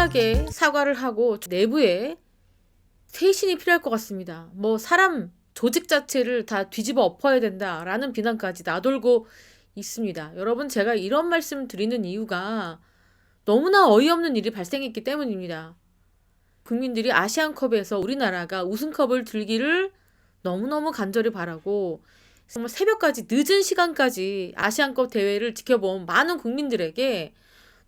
진지하게 사과를 하고 내부에 쇄신이 필요할 것 같습니다. 뭐 사람 조직 자체를 다 뒤집어 엎어야 된다라는 비난까지 나돌고 있습니다. 여러분, 제가 이런 말씀 드리는 이유가 너무나 어이없는 일이 발생했기 때문입니다. 국민들이 아시안컵에서 우리나라가 우승컵을 들기를 너무너무 간절히 바라고 정말 새벽까지 늦은 시간까지 아시안컵 대회를 지켜본 많은 국민들에게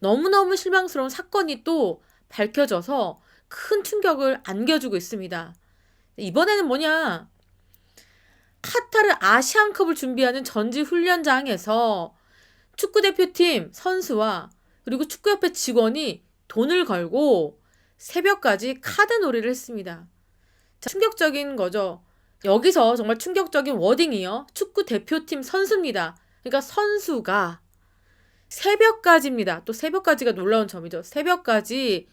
너무너무 실망스러운 사건이 또 밝혀져서 큰 충격을 안겨주고 있습니다. 이번에는 뭐냐? 카타르 아시안컵을 준비하는 전지훈련장에서 축구대표팀 선수와 그리고 축구협회 직원이 돈을 걸고 새벽까지 카드놀이를 했습니다. 자, 충격적인 거죠. 여기서 정말 충격적인 워딩이요. 축구대표팀 선수입니다. 그러니까 선수가 새벽까지입니다. 또 새벽까지가 놀라운 점이죠. 새벽까지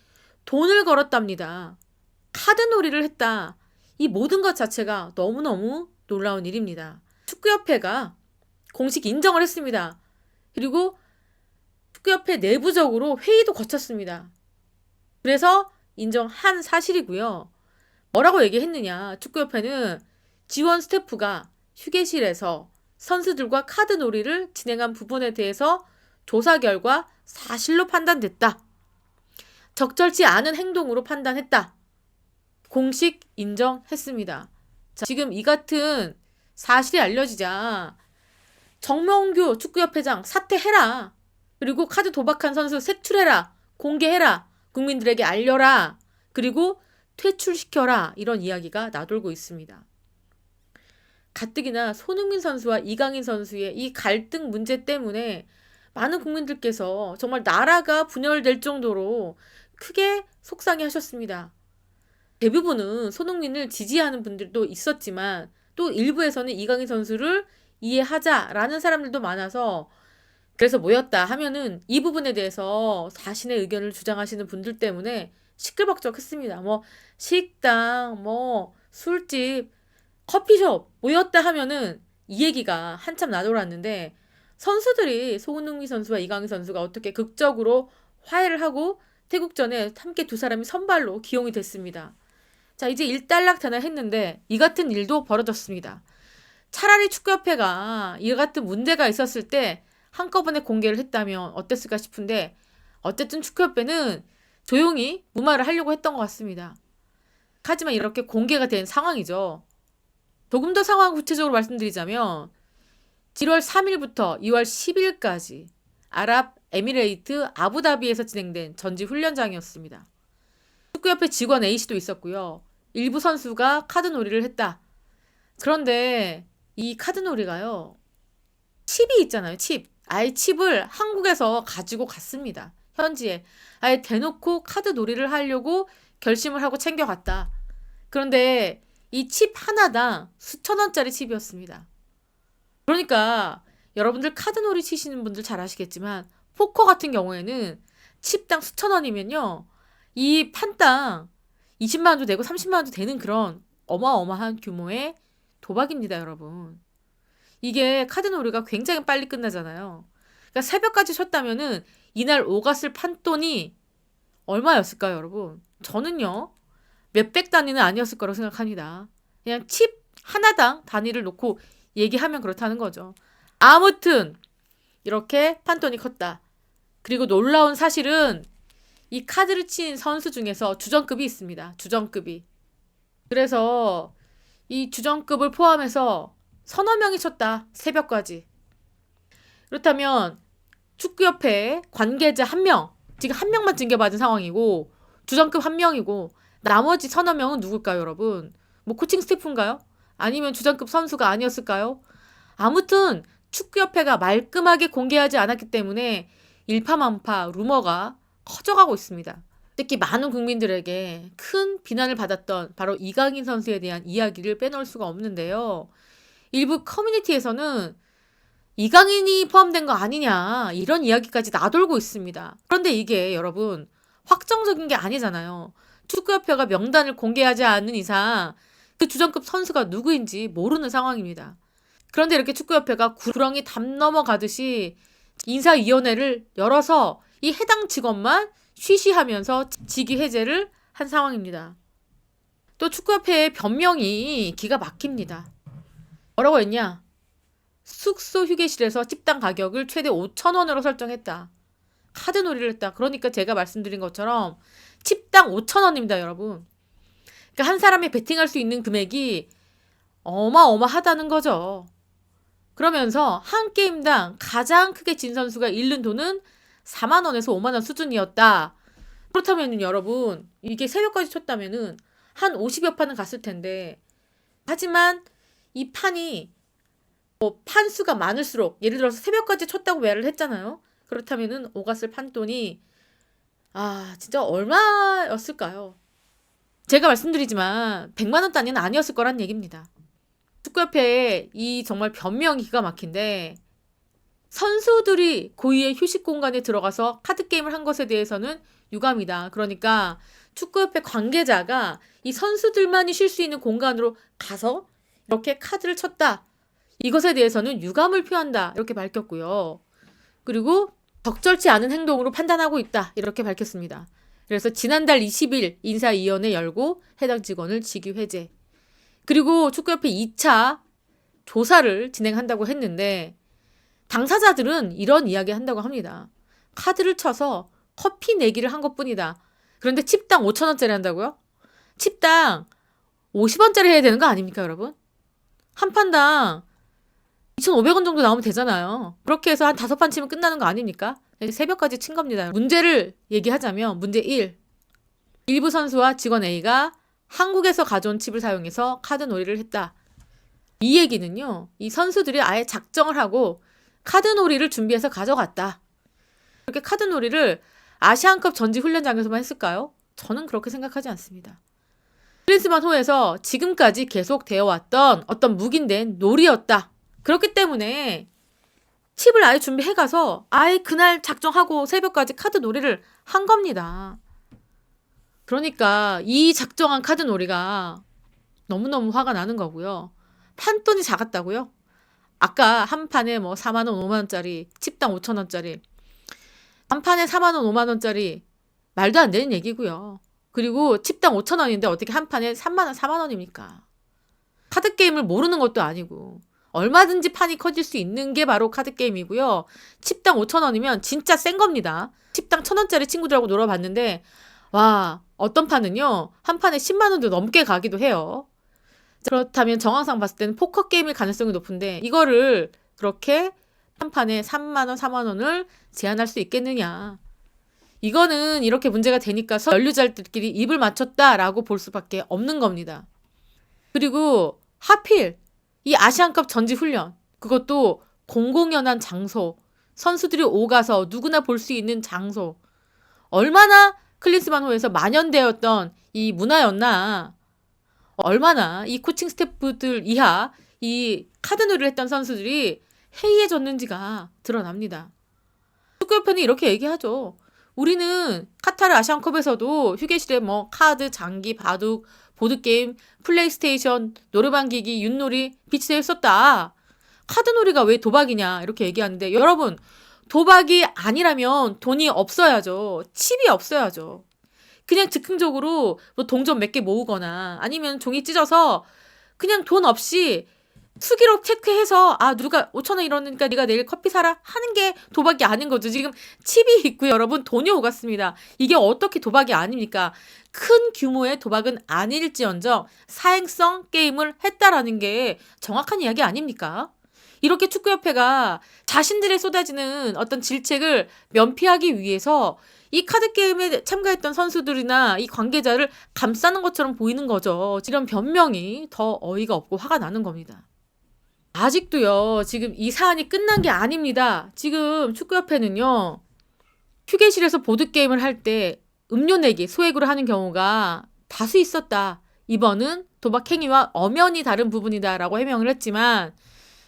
돈을 걸었답니다. 카드놀이를 했다. 이 모든 것 자체가 너무너무 놀라운 일입니다. 축구협회가 공식 인정을 했습니다. 그리고 축구협회 내부적으로 회의도 거쳤습니다. 그래서 인정한 사실이고요. 뭐라고 얘기했느냐. 축구협회는 지원 스태프가 휴게실에서 선수들과 카드놀이를 진행한 부분에 대해서 조사 결과 사실로 판단됐다. 적절치 않은 행동으로 판단했다. 공식 인정했습니다. 자, 지금 이 같은 사실이 알려지자 정명규 축구협회장 사퇴해라. 그리고 카드 도박한 선수 색출해라. 공개해라. 국민들에게 알려라. 그리고 퇴출시켜라. 이런 이야기가 나돌고 있습니다. 가뜩이나 손흥민 선수와 이강인 선수의 이 갈등 문제 때문에 많은 국민들께서 정말 나라가 분열될 정도로 크게 속상해 하셨습니다. 대부분은 손흥민을 지지하는 분들도 있었지만 또 일부에서는 이강인 선수를 이해하자라는 사람들도 많아서 그래서 모였다 하면은 이 부분에 대해서 자신의 의견을 주장하시는 분들 때문에 시끌벅적했습니다. 뭐 식당, 뭐 술집, 커피숍 모였다 하면은 이 얘기가 한참 나돌았는데 선수들이 손흥민 선수와 이강인 선수가 어떻게 극적으로 화해를 하고 태국전에 함께 두 사람이 선발로 기용이 됐습니다. 자, 이제 일단락단을 이 같은 일도 벌어졌습니다. 차라리 축구협회가 이 같은 문제가 있었을 때 한꺼번에 공개를 했다면 어땠을까 싶은데 어쨌든 축구협회는 조용히 무마를 하려고 했던 것 같습니다. 하지만 이렇게 공개가 된 상황이죠. 조금 더 상황 구체적으로 말씀드리자면 7월 3일부터 2월 10일까지 아랍에미레이트 아부다비에서 진행된 전지훈련장이었습니다. 축구협회 직원 A씨도 있었고요. 일부 선수가 카드놀이를 했다. 그런데 이 카드놀이가요. 칩이 있잖아요. 칩. 아예 칩을 한국에서 가지고 갔습니다. 현지에. 아예 대놓고 카드놀이를 하려고 결심을 하고 챙겨갔다. 그런데 이 칩 하나당 수천 원짜리 칩이었습니다. 그러니까 여러분들 카드놀이 치시는 분들 잘 아시겠지만 포커 같은 경우에는 칩당 수천 원이면요. 이 판당 20만 원도 되고 30만 원도 되는 그런 어마어마한 규모의 도박입니다, 여러분. 이게 카드놀이가 굉장히 빨리 끝나잖아요. 그러니까 새벽까지 쳤다면은 이날 오갔을 판돈이 얼마였을까요, 여러분? 저는요. 몇백 단위는 아니었을 거라고 생각합니다. 그냥 칩 하나당 단위를 놓고 얘기하면 그렇다는 거죠. 아무튼 이렇게 판돈이 컸다. 그리고 놀라운 사실은 이 카드를 친 선수 중에서 주전급이 있습니다. 주전급이. 그래서 이 주전급을 포함해서 서너 명이 쳤다. 새벽까지. 그렇다면 축구협회 관계자 1명, 지금 1명만 징계받은 상황이고 주전급 1명이고 나머지 서너 명은 누굴까요, 여러분? 뭐 코칭 스태프인가요? 아니면 주전급 선수가 아니었을까요? 아무튼 축구협회가 말끔하게 공개하지 않았기 때문에 일파만파 루머가 커져가고 있습니다. 특히 많은 국민들에게 큰 비난을 받았던 바로 이강인 선수에 대한 이야기를 빼놓을 수가 없는데요. 일부 커뮤니티에서는 이강인이 포함된 거 아니냐 이런 이야기까지 나돌고 있습니다. 그런데 이게 여러분 확정적인 게 아니잖아요. 축구협회가 명단을 공개하지 않는 이상 그 주전급 선수가 누구인지 모르는 상황입니다. 그런데 이렇게 축구협회가 구렁이 담 넘어가듯이 인사위원회를 열어서 이 해당 직원만 쉬쉬하면서 직위 해제를 한 상황입니다. 또 축구협회의 변명이 기가 막힙니다. 뭐라고 했냐? 숙소 휴게실에서 찝당 가격을 최대 5,000원으로 설정했다. 카드놀이를 했다. 그러니까 제가 말씀드린 것처럼 칩당 5,000원입니다, 여러분. 그러니까 한 사람이 베팅할 수 있는 금액이 어마어마하다는 거죠. 그러면서 한 게임당 가장 크게 진 선수가 잃는 돈은 4만 원에서 5만 원 수준이었다. 그렇다면 여러분, 이게 새벽까지 쳤다면은 한 50여 판은 갔을 텐데, 하지만 이 판이 판수가 많을수록, 예를 들어서 새벽까지 쳤다고 말을 했잖아요. 그렇다면은 오갔을 판돈이 진짜 얼마였을까요? 제가 말씀드리지만 100만 원 단위는 아니었을 거란 얘기입니다. 축구협회의 이 정말 변명이 기가 막힌데, 선수들이 고의의 휴식 공간에 들어가서 카드게임을 한 것에 대해서는 유감이다. 그러니까 축구협회 관계자가 이 선수들만이 쉴 수 있는 공간으로 가서 이렇게 카드를 쳤다. 이것에 대해서는 유감을 표한다. 이렇게 밝혔고요. 그리고 적절치 않은 행동으로 판단하고 있다. 이렇게 밝혔습니다. 그래서 지난달 20일 인사위원회 열고 해당 직원을 직위 해제. 그리고 축구협회 2차 조사를 진행한다고 했는데, 당사자들은 이런 이야기 한다고 합니다. 카드를 쳐서 커피 내기를 한 것뿐이다. 그런데 칩당 5,000원짜리 한다고요? 칩당 50원짜리 해야 되는 거 아닙니까, 여러분? 한 판당 2,500원 정도 나오면 되잖아요. 그렇게 해서 한 5판 치면 끝나는 거 아닙니까? 새벽까지 친 겁니다. 문제를 얘기하자면 문제 1. 일부 선수와 직원 A가 한국에서 가져온 칩을 사용해서 카드 놀이를 했다. 이 얘기는요, 이 선수들이 아예 작정을 하고 카드 놀이를 준비해서 가져갔다. 이렇게 카드 놀이를 아시안컵 전지 훈련장에서만 했을까요? 저는 그렇게 생각하지 않습니다. 클린스만 호에서 지금까지 계속 되어 왔던 어떤 묵인된 놀이였다. 그렇기 때문에 칩을 아예 준비해가서 아예 그날 작정하고 새벽까지 카드 놀이를 한 겁니다. 그러니까 이 작정한 카드 놀이가 너무너무 화가 나는 거고요. 판돈이 작았다고요? 아까 한 판에 4만 원, 5만 원짜리, 칩당 5천 원짜리, 한 판에 4만 원, 5만 원짜리 말도 안 되는 얘기고요. 그리고 칩당 5천 원인데 어떻게 한 판에 3만 원, 4만 원입니까? 카드 게임을 모르는 것도 아니고 얼마든지 판이 커질 수 있는 게 바로 카드 게임이고요. 칩당 5천 원이면 진짜 센 겁니다. 칩당 1,000원짜리 친구들하고 놀아봤는데 와, 어떤 판은요, 한 판에 10만 원도 넘게 가기도 해요. 그렇다면 정황상 봤을 때는 포커 게임일 가능성이 높은데 이거를 그렇게 한 판에 3만 원, 4만 원을 제한할 수 있겠느냐. 이거는 이렇게 문제가 되니까 연루자들끼리 입을 맞췄다라고 볼 수밖에 없는 겁니다. 그리고 하필 이 아시안컵 전지훈련, 그것도 공공연한 장소, 선수들이 오가서 누구나 볼 수 있는 장소, 얼마나 클린스만 호에서 만연되었던 이 문화였나, 얼마나 이 코칭 스태프들 이하 이 카드놀이를 했던 선수들이 해이해졌는지가 드러납니다. 축구협회는 이렇게 얘기하죠. 우리는 카타르 아시안컵에서도 휴게실에 카드, 장기, 바둑, 보드게임, 플레이스테이션, 노래방 기기, 윷놀이 비치되어 있었다. 카드놀이가 왜 도박이냐 이렇게 얘기하는데, 여러분, 도박이 아니라면 돈이 없어야죠. 칩이 없어야죠. 그냥 즉흥적으로 동전 몇 개 모으거나 아니면 종이 찢어서 그냥 돈 없이 수기로 체크해서 누가 5,000원 잃었으니까 네가 내일 커피 사라 하는 게 도박이 아닌 거죠. 지금 칩이 있고 여러분 돈이 오갔습니다. 이게 어떻게 도박이 아닙니까? 큰 규모의 도박은 아닐지언정 사행성 게임을 했다라는 게 정확한 이야기 아닙니까? 이렇게 축구협회가 자신들의 쏟아지는 어떤 질책을 면피하기 위해서 이 카드게임에 참가했던 선수들이나 이 관계자를 감싸는 것처럼 보이는 거죠. 이런 변명이 더 어이가 없고 화가 나는 겁니다. 아직도요, 지금 이 사안이 끝난 게 아닙니다. 지금 축구협회는요, 휴게실에서 보드게임을 할 때 음료 내기, 소액으로 하는 경우가 다수 있었다. 이번은 도박 행위와 엄연히 다른 부분이다 라고 해명을 했지만,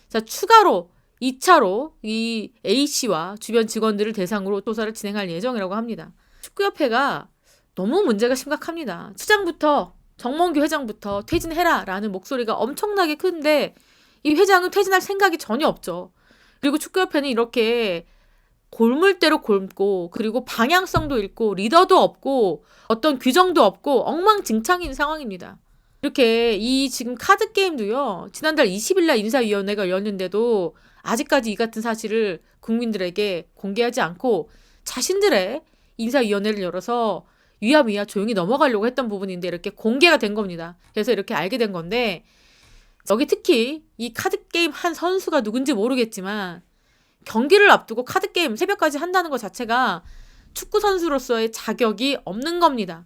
자, 추가로 2차로 이 A씨와 주변 직원들을 대상으로 조사를 진행할 예정이라고 합니다. 축구협회가 너무 문제가 심각합니다. 회장부터, 정몽규 회장부터 퇴진해라 라는 목소리가 엄청나게 큰데 이 회장은 퇴진할 생각이 전혀 없죠. 그리고 축구협회는 이렇게 골물대로 골고 그리고 방향성도 잃고 리더도 없고 어떤 규정도 없고 엉망진창인 상황입니다. 이렇게 이 지금 카드 게임도요. 지난달 20일 날 인사위원회가 열렸는데도 아직까지 이 같은 사실을 국민들에게 공개하지 않고 자신들의 인사위원회를 열어서 위야위야 조용히 넘어가려고 했던 부분인데 이렇게 공개가 된 겁니다. 그래서 이렇게 알게 된 건데 여기 특히 이 카드 게임 한 선수가 누군지 모르겠지만 경기를 앞두고 카드 게임 새벽까지 한다는 것 자체가 축구 선수로서의 자격이 없는 겁니다.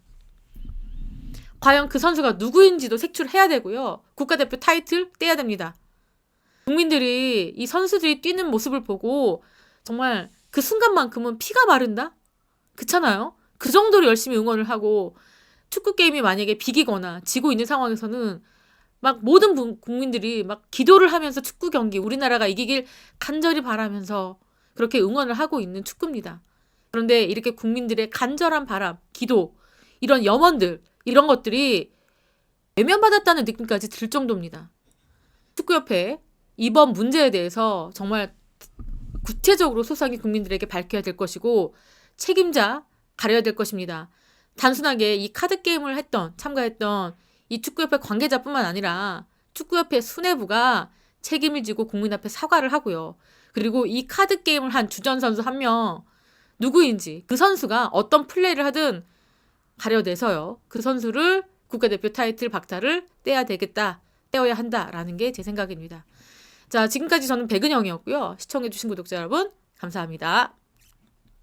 과연 그 선수가 누구인지도 색출해야 되고요. 국가대표 타이틀 떼야 됩니다. 국민들이 이 선수들이 뛰는 모습을 보고 정말 그 순간만큼은 피가 마른다? 그렇잖아요. 그 정도로 열심히 응원을 하고 축구 게임이 만약에 비기거나 지고 있는 상황에서는 막 모든 국민들이 막 기도를 하면서 축구 경기 우리나라가 이기길 간절히 바라면서 그렇게 응원을 하고 있는 축구입니다. 그런데 이렇게 국민들의 간절한 바람, 기도, 이런 염원들 이런 것들이 외면받았다는 느낌까지 들 정도입니다. 축구협회 이번 문제에 대해서 정말 구체적으로 소상히 국민들에게 밝혀야 될 것이고 책임자 가려야 될 것입니다. 단순하게 이 카드 게임을 참가했던 이 축구협회 관계자뿐만 아니라 축구협회 수뇌부가 책임을 지고 국민 앞에 사과를 하고요. 그리고 이 카드 게임을 한 주전 선수 한 명 누구인지 그 선수가 어떤 플레이를 하든 가려내서요. 그 선수를 국가대표 타이틀 박탈을 떼어야 한다라는 게 제 생각입니다. 자, 지금까지 저는 백은영이었고요. 시청해주신 구독자 여러분 감사합니다.